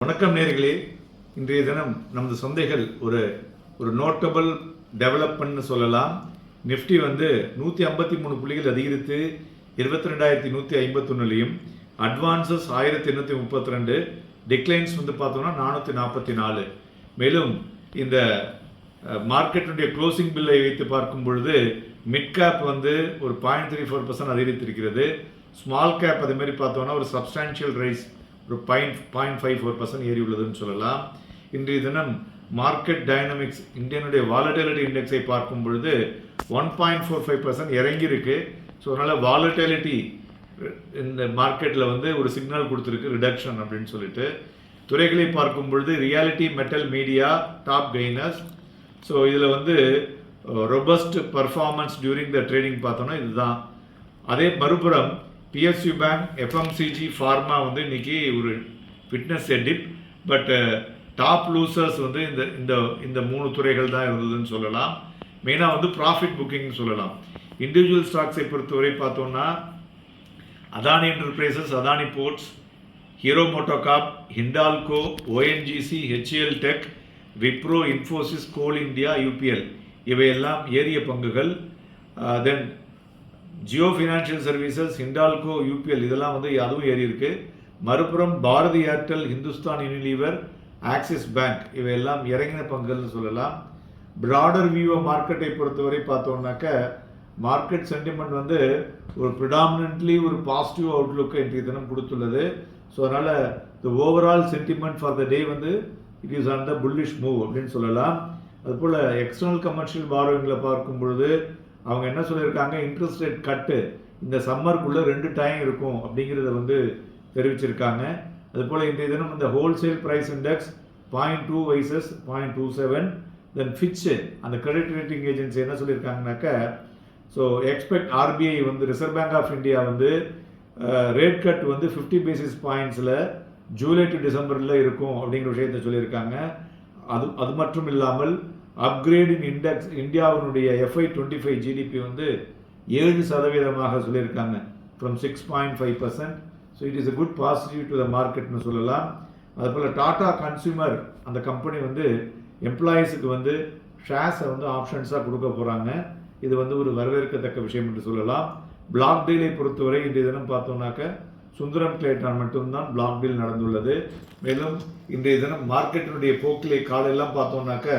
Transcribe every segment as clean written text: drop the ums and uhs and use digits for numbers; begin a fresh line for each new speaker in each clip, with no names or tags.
வணக்கம் நேயர்களே. இன்றைய தினம் நமது சந்தைகள் ஒரு ஒரு நோட்டபிள் டெவலப்மெண்ட்னு சொல்லலாம். நிஃப்டி வந்து 153 புள்ளிகள் அதிகரித்து 22,151லையும், அட்வான்சஸ் 1,832, டிக்ளைன்ஸ் வந்து பார்த்தோம்னா 444. மேலும் இந்த மார்க்கெட்டுடைய க்ளோசிங் பில்லை வைத்து பார்க்கும் பொழுது மிட் கேப் வந்து ஒரு 0.34% அதிகரித்திருக்கிறது. ஸ்மால் கேப் அதே மாதிரி பார்த்தோம்னா ஒரு சப்ஸ்டான்ஷியல் ரைஸ் ஒரு 0.54% ஏறி உள்ளதுன்னு சொல்லலாம். இன்றைய தினம் மார்க்கெட் டைனமிக்ஸ் இந்தியனுடைய வாலட்டிலிட்டி இண்டெக்ஸை பார்க்கும் பொழுது 1.45% இறங்கியிருக்கு. ஸோ அதனால் வாலட்டிலிட்டி இந்த மார்க்கெட்டில் வந்து ஒரு சிக்னல் கொடுத்துருக்கு ரிடக்ஷன் அப்படின்னு சொல்லிட்டு. துறைகளை பார்க்கும் பொழுது reality, metal, media top gainers. So இதில் வந்து robust performance during the trading பார்த்தோன்னா இதுதான். அதே மறுபுறம் PSU பேங்க், FMCG, ஃபார்மா வந்து இன்னைக்கு ஒரு fitness tip. But top losers வந்து இந்த இந்த இந்த 3 துறைகள் தான் இருந்ததுன்னு சொல்லலாம். மெயினாக வந்து ப்ராஃபிட் புக்கிங் சொல்லலாம். இண்டிவிஜுவல் ஸ்டாக்ஸை பொறுத்தவரை பார்த்தோம்னா Adani Enterprises, Adani Ports, Hero MotoCorp, Hindalco, ONGC, HCL Tech, Wipro, Infosys, Coal India, UPL இவையெல்லாம் ஏறிய பங்குகள். தென் ஜியோ ஃபினான்ஷியல் சர்வீசஸ், ஹிண்டால்கோ, UPL இதெல்லாம் வந்து அதுவும் ஏறி இருக்கு. மறுபுறம் பாரதி ஏர்டெல், ஹிந்துஸ்தான் யூனிலீவர், ஆக்சிஸ் பேங்க் இவையெல்லாம் இறங்கின பங்குகள்னு சொல்லலாம். ப்ராடர் வியூ மார்க்கெட்டை பொறுத்தவரை பார்த்தோம்னாக்க மார்க்கெட் சென்டிமெண்ட் வந்து ஒரு ப்ரிடாமினன்ட்லி ஒரு பாசிட்டிவ் அவுட்லுக்கை இன்றைய தினம் கொடுத்துள்ளது. ஸோ அதனால் the overall sentiment for the day வந்து it is on the bullish move அப்படின்னு சொல்லலாம். அதுபோல் எக்ஸ்டர்னல் கமர்ஷியல் பாரோவிங்கில் பார்க்கும் பொழுது அவங்க என்ன சொல்லியிருக்காங்க, இன்ட்ரெஸ்ட் ரேட் கட்டு இந்த சம்மருக்குள்ளே 2 டைம் இருக்கும் அப்படிங்கிறத வந்து தெரிவிச்சிருக்காங்க. அதுபோல் இன்றைய தினம் இந்த ஹோல்சேல் ப்ரைஸ் இண்டெக்ஸ் 0.2 வைசஸ் 0.27. தென் ஃபிட்ச் அந்த கிரெடிட் ரேட்டிங் ஏஜென்சி என்ன சொல்லியிருக்காங்கனாக்க, ஸோ எக்ஸ்பெக்ட் RBI வந்து ரிசர்வ் பேங்க் ஆஃப் இந்தியா வந்து ரேட் கட் வந்து 50 பேசிஸ் பாயிண்ட்ஸில் ஜூலை டு டிசம்பரில் இருக்கும் அப்படிங்கிற விஷயத்தை சொல்லியிருக்காங்க. அது மட்டும் இல்லாமல் அப்கிரேடிங் இண்டெக்ஸ் இந்தியாவினுடைய FY25 GDP வந்து 7% சொல்லியிருக்காங்க from 6.5%. So it is a good positive to the மார்க்கெட்னு சொல்லலாம். அதுபோல் டாடா கன்சியூமர் அந்த கம்பெனி வந்து எம்ப்ளாயீஸுக்கு வந்து ஷேர்ஸை வந்து ஆப்ஷன்ஸாக கொடுக்க போகிறாங்க. இது வந்து ஒரு வரவேற்கத்தக்க விஷயம் என்று சொல்லலாம். பிளாக் டீலை பொறுத்தவரை இன்றைய தினம் பார்த்தோம்னாக்க சுந்தரம் கிளேட்டான் மட்டும்தான் பிளாக் டீல் நடந்துள்ளது. மேலும் இன்றைய தினம் மார்க்கெட்டினுடைய போக்கிலே காலையெல்லாம் பார்த்தோம்னாக்க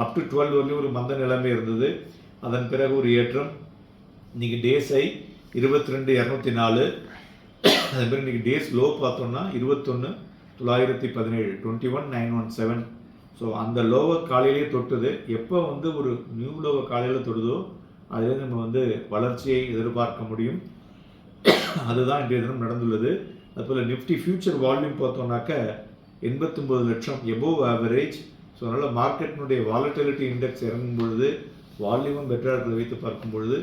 அப் டு 12 வரலையும் ஒரு மந்த நிலைமை இருந்தது. அதன் பிறகு ஒரு ஏற்றம். இன்றைக்கி டேஸை 22,204. அதே மாதிரி இன்றைக்கி டேஸ் லோ பார்த்தோம்னா 21,917, 21,917. ஸோ அந்த லோவை காலையிலேயே தொட்டுது. எப்போ வந்து ஒரு நியூ லோவை காலையில் தொடுதோ அதுலேருந்து நம்ம வந்து வளர்ச்சியை எதிர்பார்க்க முடியும். அதுதான் இன்றைய தினம் நடந்துள்ளது. அதுபோல் நிஃப்டி ஃபியூச்சர் வால்யூம் பார்த்தோம்னாக்க 89 லட்சம் எபோவ் ஆவரேஜ். ஸோ அதனால் மார்க்கெட்டினுடைய வாலட்டிலிட்டி இண்டெக்ஸ் இறங்கும் பொழுது வால்யூமும் பெட்டராக இருக்கிறத வைத்து பார்க்கும் பொழுது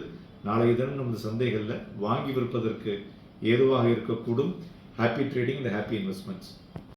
நாளைய தினம் நமது சந்தைகளில் வாங்கி விற்பதற்கு ஏதுவாக இருக்கக்கூடும். Happy trading and happy investments.